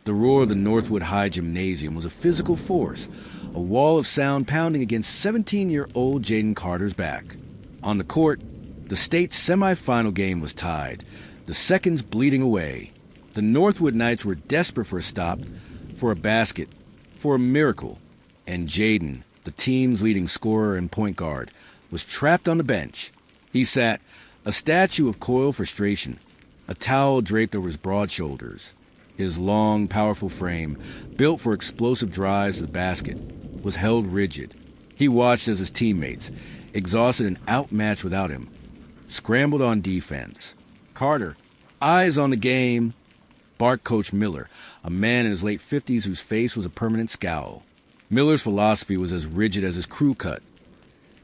The roar of the Northwood High Gymnasium was a physical force, a wall of sound pounding against 17-year-old Jaden Carter's back. On the court, the state semifinal game was tied, the seconds bleeding away. The Northwood Knights were desperate for a stop, for a basket, for a miracle. And Jaden, the team's leading scorer and point guard, was trapped on the bench. He sat, a statue of coiled frustration, a towel draped over his broad shoulders. His long, powerful frame, built for explosive drives to the basket, was held rigid. He watched as his teammates, exhausted and outmatched without him, scrambled on defense. "Carter, eyes on the game," barked Coach Miller, a man in his late 50s whose face was a permanent scowl. Miller's philosophy was as rigid as his crew cut.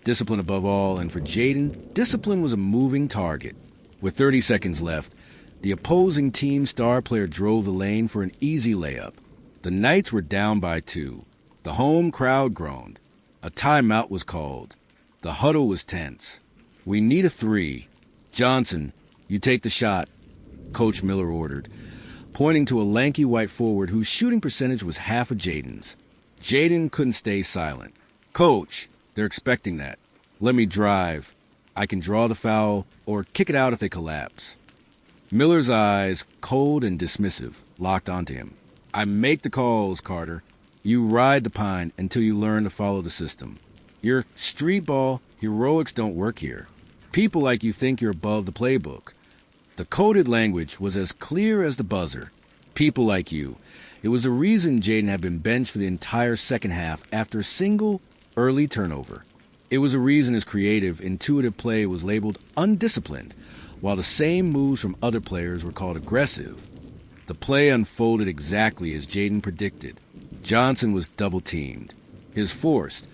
Discipline above all, and for Jaden, discipline was a moving target. With 30 seconds left, the opposing team star player drove the lane for an easy layup. The Knights were down by 2. The home crowd groaned. A timeout was called. The huddle was tense. "We need a 3. Johnson, you take the shot," Coach Miller ordered, pointing to a lanky white forward whose shooting percentage was half of Jaden's. Jaden couldn't stay silent. "Coach, they're expecting that. Let me drive. I can draw the foul or kick it out if they collapse." Miller's eyes, cold and dismissive, locked onto him. "I make the calls, Carter. You ride the pine until you learn to follow the system. Your street ball heroics don't work here. People like you think you're above the playbook." The coded language was as clear as the buzzer. People like you. It was the reason Jaden had been benched for the entire second half after a single early turnover. It was a reason his creative, intuitive play was labeled undisciplined, while the same moves from other players were called aggressive. The play unfolded exactly as Jaden predicted. Johnson was double-teamed. His forced,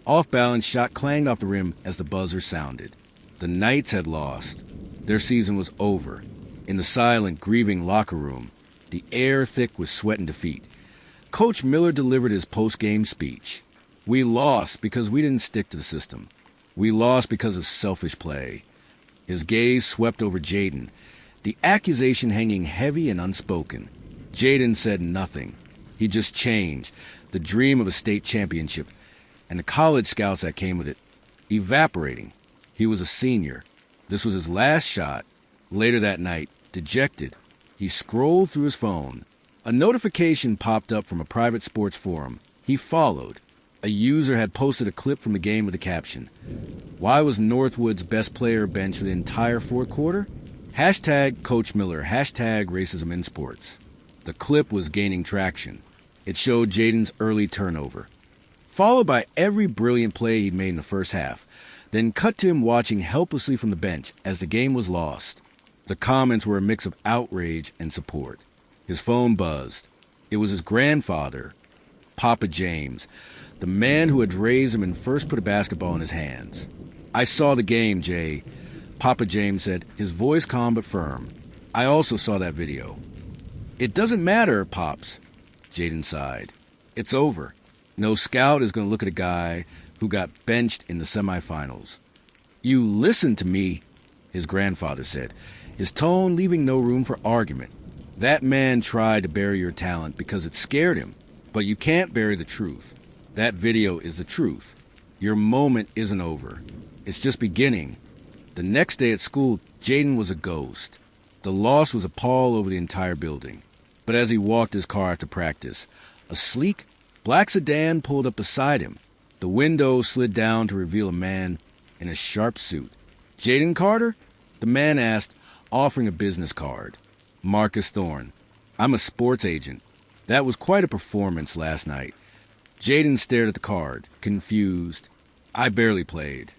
off-balance shot clanged off the rim as the buzzer sounded. The Knights had lost. Their season was over. In the silent, grieving locker room, the air thick with sweat and defeat, Coach Miller delivered his post-game speech. "We lost because we didn't stick to the system. We lost because of selfish play." His gaze swept over Jaden, the accusation hanging heavy and unspoken. Jaden said nothing. He just changed, the dream of a state championship, and the college scouts that came with it, evaporating. He was a senior. This was his last shot. Later that night, dejected, he scrolled through his phone. A notification popped up from a private sports forum. He followed. A user had posted a clip from the game with the caption, "Why was Northwood's best player benched for the entire fourth quarter? Hashtag Coach Miller, hashtag racism in sports." The clip was gaining traction. It showed Jaden's early turnover, followed by every brilliant play he'd made in the first half, then cut to him watching helplessly from the bench as the game was lost. The comments were a mix of outrage and support. His phone buzzed. It was his grandfather, Papa James, the man who had raised him and first put a basketball in his hands. "I saw the game, Jay," Papa James said, his voice calm but firm. "I also saw that video." "It doesn't matter, Pops," Jaden sighed. "It's over. No scout is going to look at a guy who got benched in the semifinals." "You listen to me," his grandfather said, his tone leaving no room for argument. "That man tried to bury your talent because it scared him, but you can't bury the truth. That video is the truth. Your moment isn't over. It's just beginning." The next day at school, Jaden was a ghost. The loss was a pall over the entire building. But as he walked his car after practice, a sleek, black sedan pulled up beside him. The window slid down to reveal a man in a sharp suit. "Jaden Carter?" the man asked, offering a business card. "Marcus Thorne. I'm a sports agent. That was quite a performance last night." Jaden stared at the card, confused. "I barely played."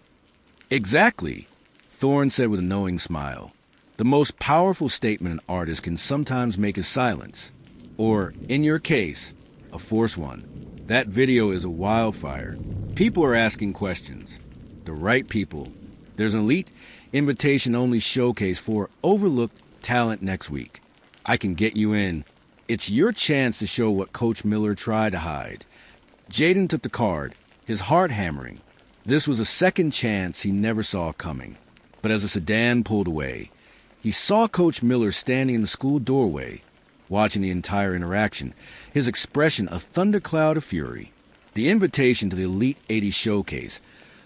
"Exactly," Thorne said with a knowing smile. "The most powerful statement an artist can sometimes make is silence. Or, in your case, a forced one. That video is a wildfire. People are asking questions. The right people. There's an elite, invitation-only showcase for overlooked talent next week. I can get you in. It's your chance to show what Coach Miller tried to hide." Jaden took the card, his heart hammering. This was a second chance he never saw coming. But as the sedan pulled away, he saw Coach Miller standing in the school doorway. watching the entire interaction, his expression a thundercloud of fury. The invitation to the Elite 80 showcase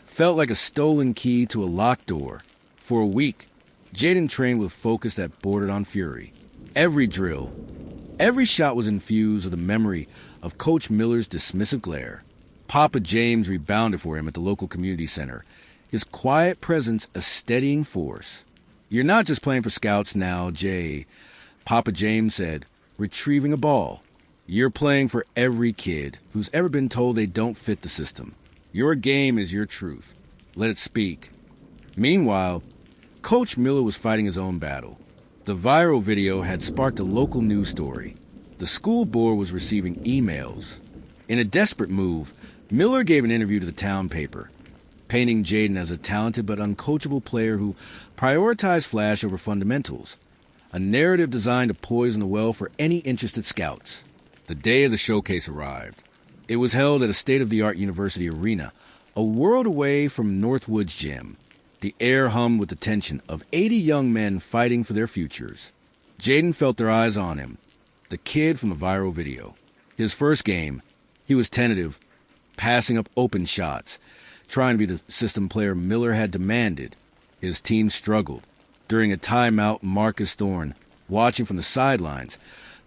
felt like a stolen key to a locked door. For a week, Jaden trained with focus that bordered on fury. Every drill, every shot was infused with the memory of Coach Miller's dismissive glare. Papa James rebounded for him at the local community center, his quiet presence a steadying force. "You're not just playing for scouts now, Jay," Papa James said, retrieving a ball. "You're playing for every kid who's ever been told they don't fit the system. Your game is your truth. Let it speak." Meanwhile, Coach Miller was fighting his own battle. The viral video had sparked a local news story. The school board was receiving emails. In a desperate move, Miller gave an interview to the town paper, painting Jaden as a talented but uncoachable player who prioritized flash over fundamentals, a narrative designed to poison the well for any interested scouts. The day of the showcase arrived. It was held at a state-of-the-art university arena, a world away from Northwood's gym. The air hummed with the tension of 80 young men fighting for their futures. Jaden felt their eyes on him, the kid from the viral video. His first game, he was tentative, passing up open shots, trying to be the system player Miller had demanded. His team struggled. During a timeout, Marcus Thorne, watching from the sidelines,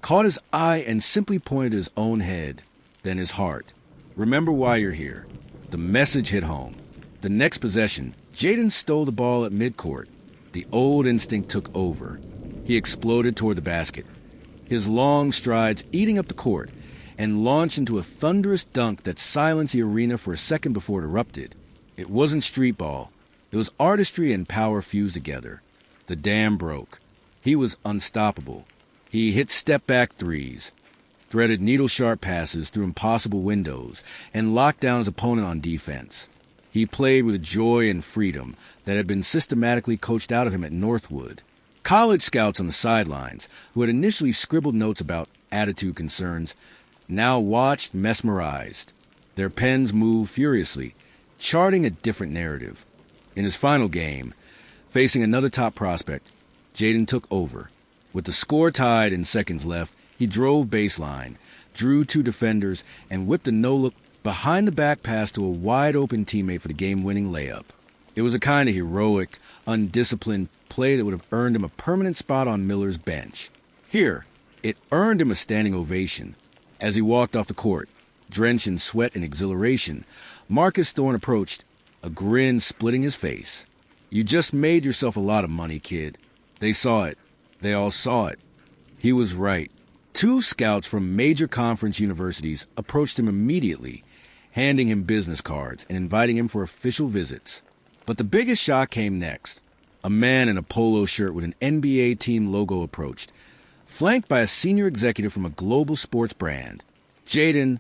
caught his eye and simply pointed his own head, then his heart. "Remember why you're here." The message hit home. The next possession, Jaden stole the ball at midcourt. The old instinct took over. He exploded toward the basket, his long strides eating up the court, and launched into a thunderous dunk that silenced the arena for a second before it erupted. It wasn't street ball. It was artistry and power fused together. The dam broke. He was unstoppable. He hit step-back threes, threaded needle-sharp passes through impossible windows, and locked down his opponent on defense. He played with a joy and freedom that had been systematically coached out of him at Northwood. College scouts on the sidelines, who had initially scribbled notes about attitude concerns, now watched mesmerized. Their pens moved furiously, charting a different narrative. In his final game, facing another top prospect, Jaden took over. With the score tied and seconds left, he drove baseline, drew two defenders, and whipped a no-look behind-the-back pass to a wide-open teammate for the game-winning layup. It was a kind of heroic, undisciplined play that would have earned him a permanent spot on Miller's bench. Here, it earned him a standing ovation. As he walked off the court, drenched in sweat and exhilaration, Marcus Thorne approached, a grin splitting his face. "You just made yourself a lot of money, kid." They saw it. They all saw it. He was right. Two scouts from major conference universities approached him immediately, handing him business cards and inviting him for official visits. But the biggest shock came next. A man in a polo shirt with an NBA team logo approached, flanked by a senior executive from a global sports brand. "Jaden,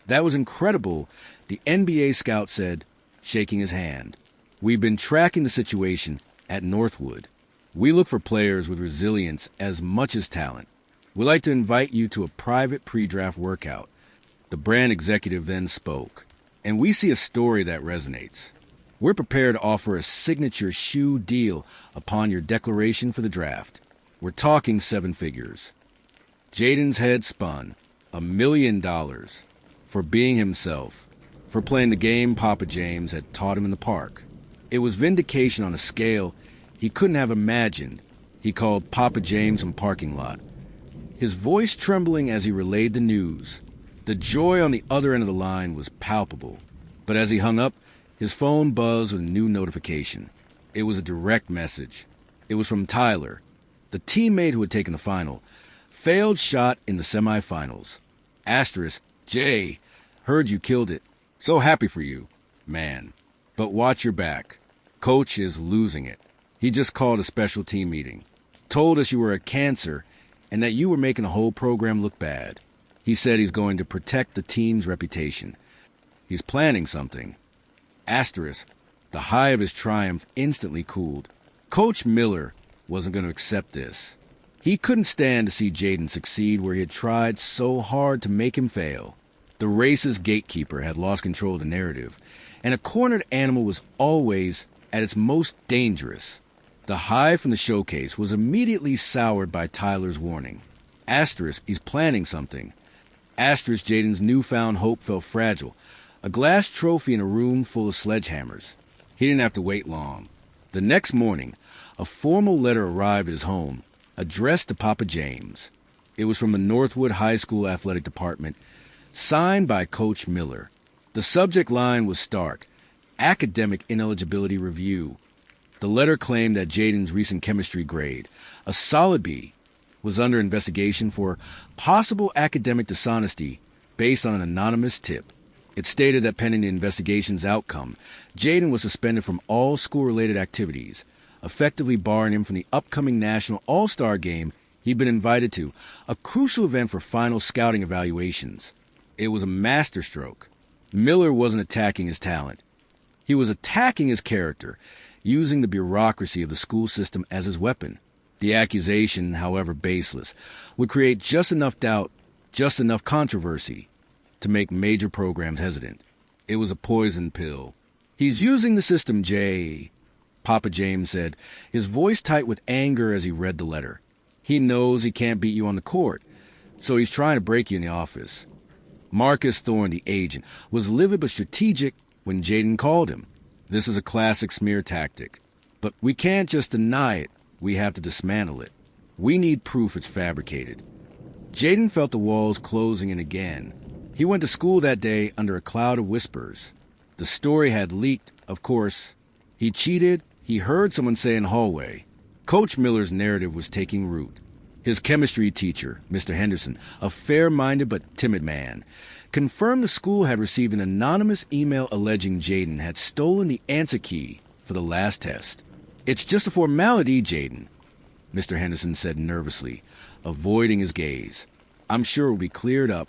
that was incredible," the NBA scout said, shaking his hand. "We've been tracking the situation at Northwood. We look for players with resilience as much as talent. We'd like to invite you to a private pre-draft workout." The brand executive then spoke. "And we see a story that resonates. We're prepared to offer a signature shoe deal upon your declaration for the draft. We're talking 7 figures." Jaden's head spun. $1 million. For being himself. For playing the game Papa James had taught him in the park. It was vindication on a scale he couldn't have imagined. He called Papa James from parking lot, his voice trembling as he relayed the news. The joy on the other end of the line was palpable. But as he hung up, his phone buzzed with a new notification. It was a direct message. It was from Tyler, the teammate who had taken the final. Failed shot in the semifinals. Asterisk, Jay, heard you killed it. So happy for you, man. But watch your back. Coach is losing it. He just called a special team meeting. Told us you were a cancer and that you were making the whole program look bad. He said he's going to protect the team's reputation. He's planning something. Asterisk, the high of his triumph instantly cooled. Coach Miller wasn't going to accept this. He couldn't stand to see Jaden succeed where he had tried so hard to make him fail. The racist gatekeeper had lost control of the narrative, and a cornered animal was always at its most dangerous. The high from the showcase was immediately soured by Tyler's warning. Asterisk, he's planning something. Asterisk, Jaden's newfound hope felt fragile. A glass trophy in a room full of sledgehammers. He didn't have to wait long. The next morning, a formal letter arrived at his home, addressed to Papa James. It was from the Northwood High School Athletic Department, signed by Coach Miller. The subject line was stark: academic ineligibility review. The letter claimed that Jaden's recent chemistry grade, a solid B, was under investigation for possible academic dishonesty based on an anonymous tip. It stated that pending the investigation's outcome, Jaden was suspended from all school-related activities, effectively barring him from the upcoming National All-Star Game he'd been invited to, a crucial event for final scouting evaluations. It was a masterstroke. Miller wasn't attacking his talent. He was attacking his character, using the bureaucracy of the school system as his weapon. The accusation, however baseless, would create just enough doubt, just enough controversy, to make major programs hesitant. It was a poison pill. "He's using the system, Jay," Papa James said, his voice tight with anger as he read the letter. "He knows he can't beat you on the court, so he's trying to break you in the office." Marcus Thorne, the agent, was livid but strategic when Jaden called him. "This is a classic smear tactic. But we can't just deny it. We have to dismantle it. We need proof it's fabricated." Jaden felt the walls closing in again. He went to school that day under a cloud of whispers. The story had leaked, of course. He cheated. He heard someone say in the hallway. Coach Miller's narrative was taking root. His chemistry teacher, Mr. Henderson, a fair-minded but timid man, confirmed the school had received an anonymous email alleging Jaden had stolen the answer key for the last test. "It's just a formality, Jaden," Mr. Henderson said nervously, avoiding his gaze. "I'm sure it will be cleared up."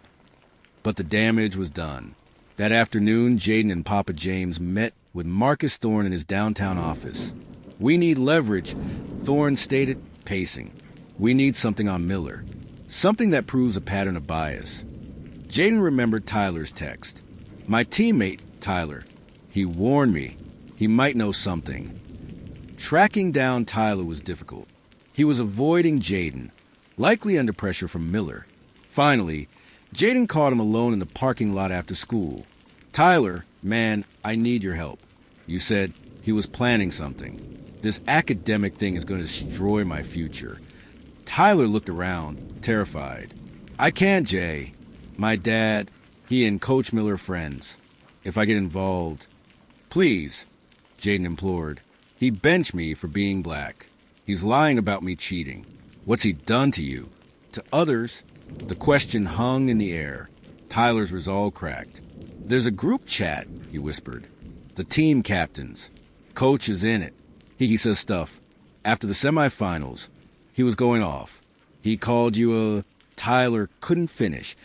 But the damage was done. That afternoon, Jaden and Papa James met with Marcus Thorne in his downtown office. "We need leverage," Thorne stated, pacing. "We need something on Miller. Something that proves a pattern of bias." Jaden remembered Tyler's text. "My teammate, Tyler. He warned me. He might know something." Tracking down Tyler was difficult. He was avoiding Jaden, likely under pressure from Miller. Finally, Jaden caught him alone in the parking lot after school. "Tyler, man, I need your help." "You said he was planning something. This academic thing is going to destroy my future." Tyler looked around, terrified. "I can't, Jay. My dad, he and Coach Miller are friends. If I get involved..." "Please," Jaden implored. "He benched me for being black. He's lying about me cheating. What's he done to you?" To others, the question hung in the air. Tyler's resolve cracked. "There's a group chat," he whispered. "The team captains. Coach is in it. He says stuff. After the semifinals, he was going off. He called you a..." Tyler couldn't finish,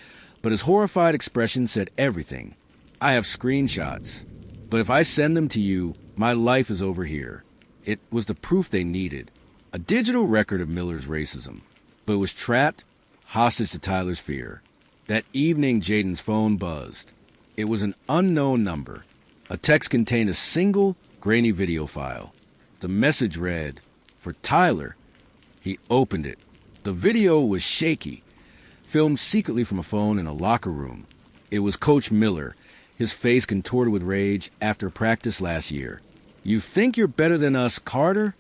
but his horrified expression said everything. "I have screenshots. But if I send them to you, my life is over here." It was the proof they needed. A digital record of Miller's racism. But it was trapped, hostage to Tyler's fear. That evening, Jaden's phone buzzed. It was an unknown number. A text contained a single, grainy video file. The message read, "For Tyler." He opened it. The video was shaky, filmed secretly from a phone in a locker room. It was Coach Miller, his face contorted with rage after practice last year. "You think you're better than us, Carter?"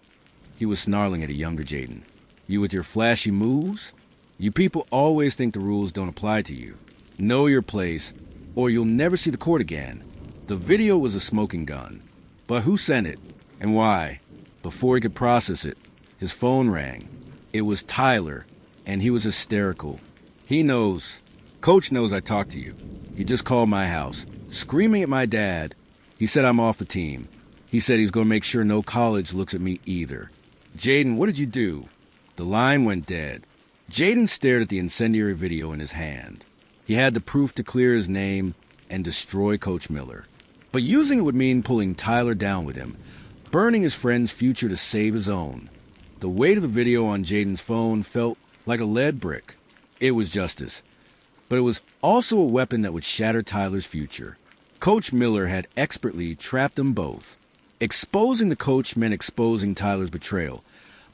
He was snarling at a younger Jaden. "You with your flashy moves? You people always think the rules don't apply to you. Know your place, or you'll never see the court again." The video was a smoking gun. But who sent it? And why? Before he could process it, his phone rang. It was Tyler, and he was hysterical. "He knows. Coach knows I talked to you. He just called my house, screaming at my dad. He said I'm off the team. He said he's going to make sure no college looks at me either." "Jaden, what did you do?" The line went dead. Jaden stared at the incendiary video in his hand. He had the proof to clear his name and destroy Coach Miller. But using it would mean pulling Tyler down with him, burning his friend's future to save his own. The weight of the video on Jaden's phone felt like a lead brick. It was justice. But it was also a weapon that would shatter Tyler's future. Coach Miller had expertly trapped them both. Exposing the coach meant exposing Tyler's betrayal.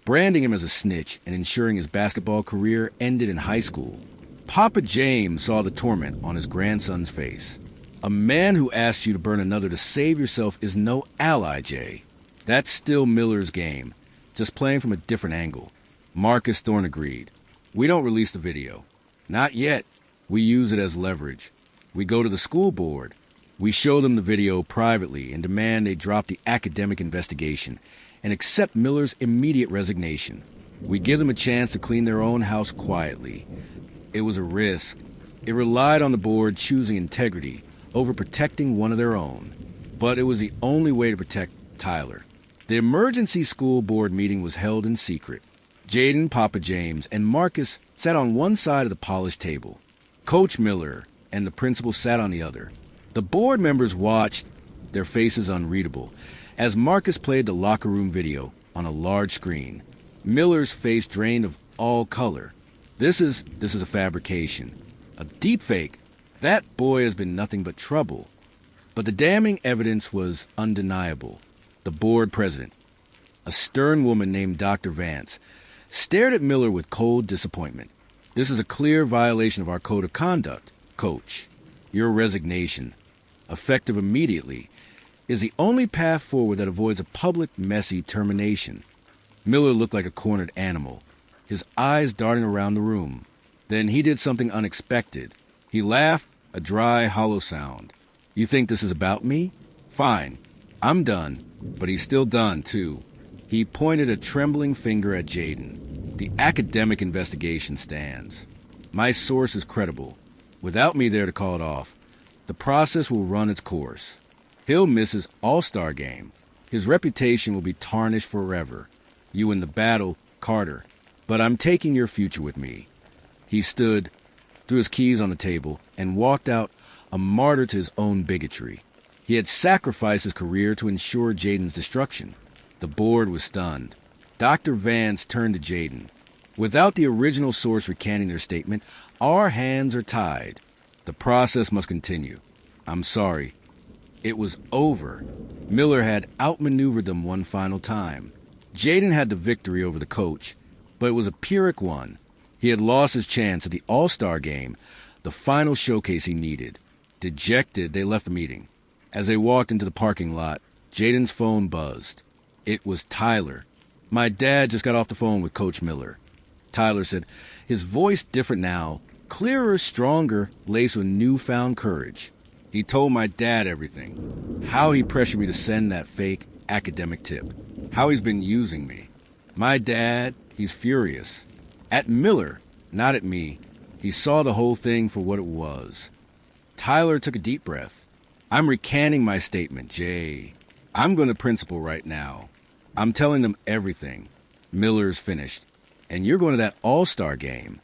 branding him as a snitch and ensuring his basketball career ended in high school. Papa James saw the torment on his grandson's face. A man who asks you to burn another to save yourself is no ally, Jay. That's still Miller's game, just playing from a different angle. Marcus Thorne agreed. We don't release the video. Not yet. We use it as leverage. We go to the school board. We show them the video privately and demand they drop the academic investigation and accept Miller's immediate resignation. We give them a chance to clean their own house quietly. It was a risk. It relied on the board choosing integrity over protecting one of their own. But it was the only way to protect Tyler. The emergency school board meeting was held in secret. Jaden, Papa James, and Marcus sat on one side of the polished table. Coach Miller and the principal sat on the other. The board members watched, their faces unreadable, as Marcus played the locker room video on a large screen. Miller's face drained of all color. This is a fabrication. A deepfake. That boy has been nothing but trouble. But the damning evidence was undeniable. The board president, a stern woman named Dr. Vance, stared at Miller with cold disappointment. This is a clear violation of our code of conduct, Coach. Your resignation, effective immediately, is the only path forward that avoids a public, messy termination. Miller looked like a cornered animal, his eyes darting around the room. Then he did something unexpected. He laughed, a dry, hollow sound. You think this is about me? Fine. I'm done. But he's still done, too. He pointed a trembling finger at Jaden. The academic investigation stands. My source is credible. Without me there to call it off, the process will run its course. He'll miss his all-star game. His reputation will be tarnished forever. You in the battle, Carter. But I'm taking your future with me. He stood, threw his keys on the table, and walked out, a martyr to his own bigotry. He had sacrificed his career to ensure Jaden's destruction. The board was stunned. Dr. Vance turned to Jaden. Without the original source recanting their statement, our hands are tied. The process must continue. I'm sorry. It was over. Miller had outmaneuvered them one final time. Jaden had the victory over the coach, but it was a Pyrrhic one. He had lost his chance at the All-Star game, the final showcase he needed. Dejected, they left the meeting. As they walked into the parking lot, Jaden's phone buzzed. It was Tyler. My dad just got off the phone with Coach Miller. Tyler said, his voice different now, clearer, stronger, laced with newfound courage. He told my dad everything. How he pressured me to send that fake academic tip. How he's been using me. My dad, he's furious. At Miller, not at me. He saw the whole thing for what it was. Tyler took a deep breath. I'm recanting my statement, Jay. I'm going to principal right now. I'm telling them everything. Miller's finished. And you're going to that all-star game.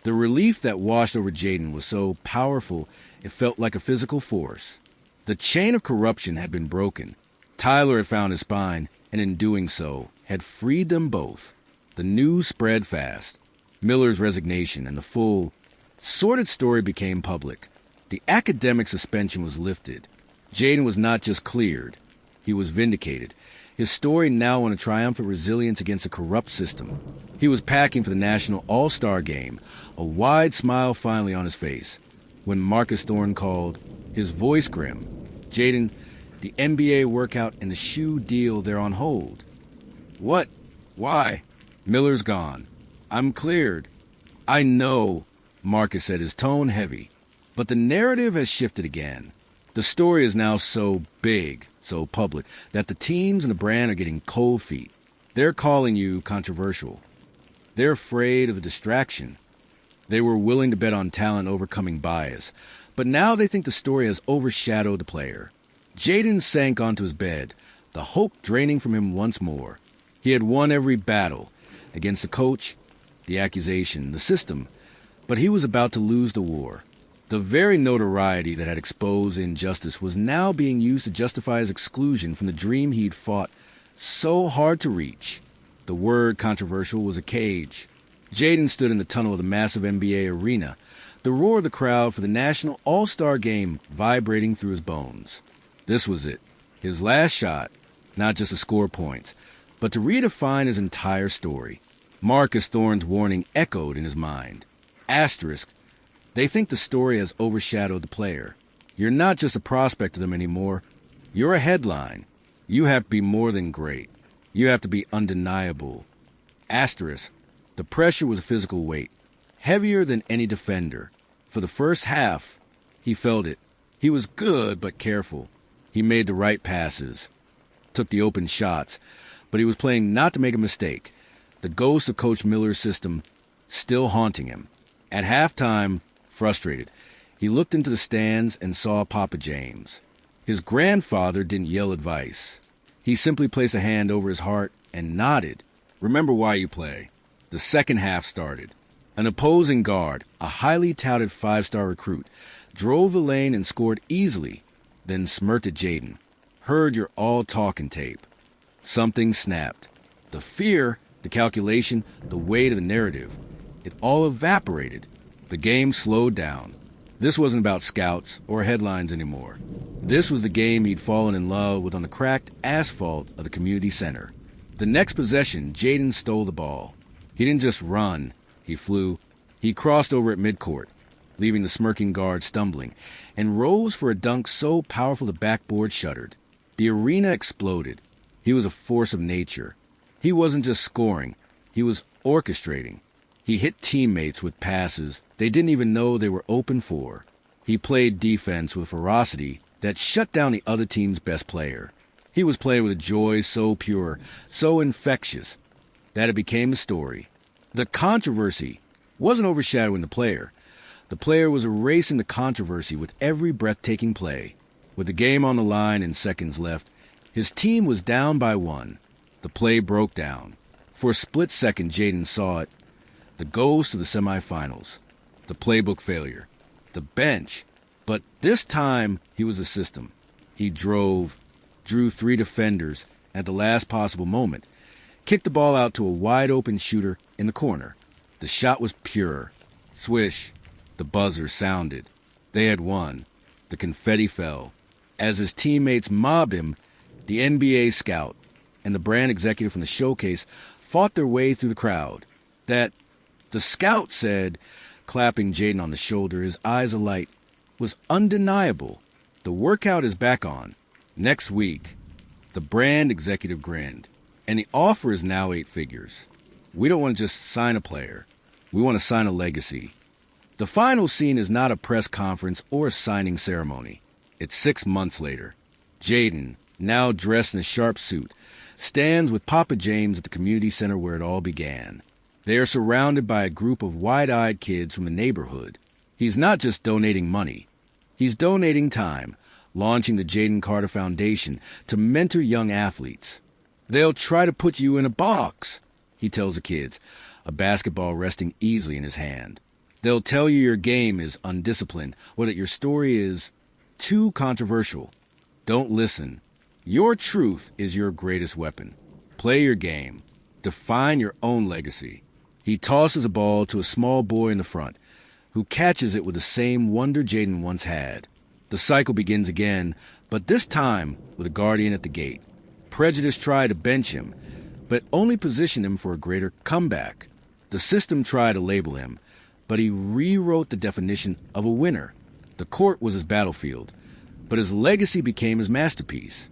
The relief that washed over Jaden was so powerful it felt like a physical force. The chain of corruption had been broken. Tyler had found his spine, and in doing so, had freed them both. The news spread fast. Miller's resignation and the full, sordid story became public. The academic suspension was lifted. Jaden was not just cleared. He was vindicated. His story now won a triumphant resilience against a corrupt system. He was packing for the National All-Star Game, a wide smile finally on his face. When Marcus Thorne called, his voice grim, Jaden, the NBA workout and the shoe deal, they're on hold. What? Why? Miller's gone. I'm cleared. I know, Marcus said, his tone heavy. But the narrative has shifted again. The story is now so big, so public, that the teams and the brand are getting cold feet. They're calling you controversial. They're afraid of the distraction. They were willing to bet on talent overcoming bias, but now they think the story has overshadowed the player. Jaden sank onto his bed, the hope draining from him once more. He had won every battle, against the coach, the accusation, the system, but he was about to lose the war. The very notoriety that had exposed injustice was now being used to justify his exclusion from the dream he'd fought so hard to reach. The word controversial was a cage. Jaden stood in the tunnel of the massive NBA arena, the roar of the crowd for the National All-Star Game vibrating through his bones. This was it, his last shot, not just to score points, But to redefine his entire story, Marcus Thorne's warning echoed in his mind. Asterisk, they think the story has overshadowed the player. You're not just a prospect to them anymore. You're a headline. You have to be more than great. You have to be undeniable. Asterisk, the pressure was a physical weight, heavier than any defender. For the first half, he felt it. He was good but careful. He made the right passes, took the open shots, but he was playing not to make a mistake. The ghost of Coach Miller's system still haunting him. At halftime, frustrated, he looked into the stands and saw Papa James. His grandfather didn't yell advice. He simply placed a hand over his heart and nodded. Remember why you play. The second half started. An opposing guard, a highly touted 5-star recruit, drove the lane and scored easily, then smirked at Jaden. Heard your all-talking tape. Something snapped. The fear, the calculation, the weight of the narrative. It all evaporated. The game slowed down. This wasn't about scouts or headlines anymore. This was the game he'd fallen in love with on the cracked asphalt of the community center. The next possession, Jaden stole the ball. He didn't just run. He flew. He crossed over at midcourt, leaving the smirking guard stumbling, and rose for a dunk so powerful the backboard shuddered. The arena exploded. He was a force of nature. He wasn't just scoring. He was orchestrating. He hit teammates with passes they didn't even know they were open for. He played defense with ferocity that shut down the other team's best player. He was playing with a joy so pure, so infectious, that it became the story. The controversy wasn't overshadowing the player. The player was erasing the controversy with every breathtaking play. With the game on the line and seconds left, his team was down by 1. The play broke down. For a split second, Jaden saw it. The ghost of the semifinals. The playbook failure. The bench. But this time, he was a system. He drove, drew 3 defenders at the last possible moment, kicked the ball out to a wide-open shooter in the corner. The shot was pure. Swish. The buzzer sounded. They had won. The confetti fell. As his teammates mobbed him, the NBA scout and the brand executive from the showcase fought their way through the crowd. That, the scout said, clapping Jaden on the shoulder, his eyes alight, was undeniable. The workout is back on. Next week. The brand executive grinned. And the offer is now 8 figures. We don't want to just sign a player. We want to sign a legacy. The final scene is not a press conference or a signing ceremony. It's 6 months later. Jaden, now dressed in a sharp suit, stands with Papa James at the community center where it all began. They are surrounded by a group of wide-eyed kids from the neighborhood. He's not just donating money. He's donating time, launching the Jaden Carter Foundation to mentor young athletes. They'll try to put you in a box, he tells the kids, a basketball resting easily in his hand. They'll tell you your game is undisciplined or that your story is too controversial. Don't listen. Your truth is your greatest weapon. Play your game. Define your own legacy. He tosses a ball to a small boy in the front, who catches it with the same wonder Jaden once had. The cycle begins again, but this time with a guardian at the gate. Prejudice tried to bench him, but only positioned him for a greater comeback. The system tried to label him, but he rewrote the definition of a winner. The court was his battlefield, but his legacy became his masterpiece.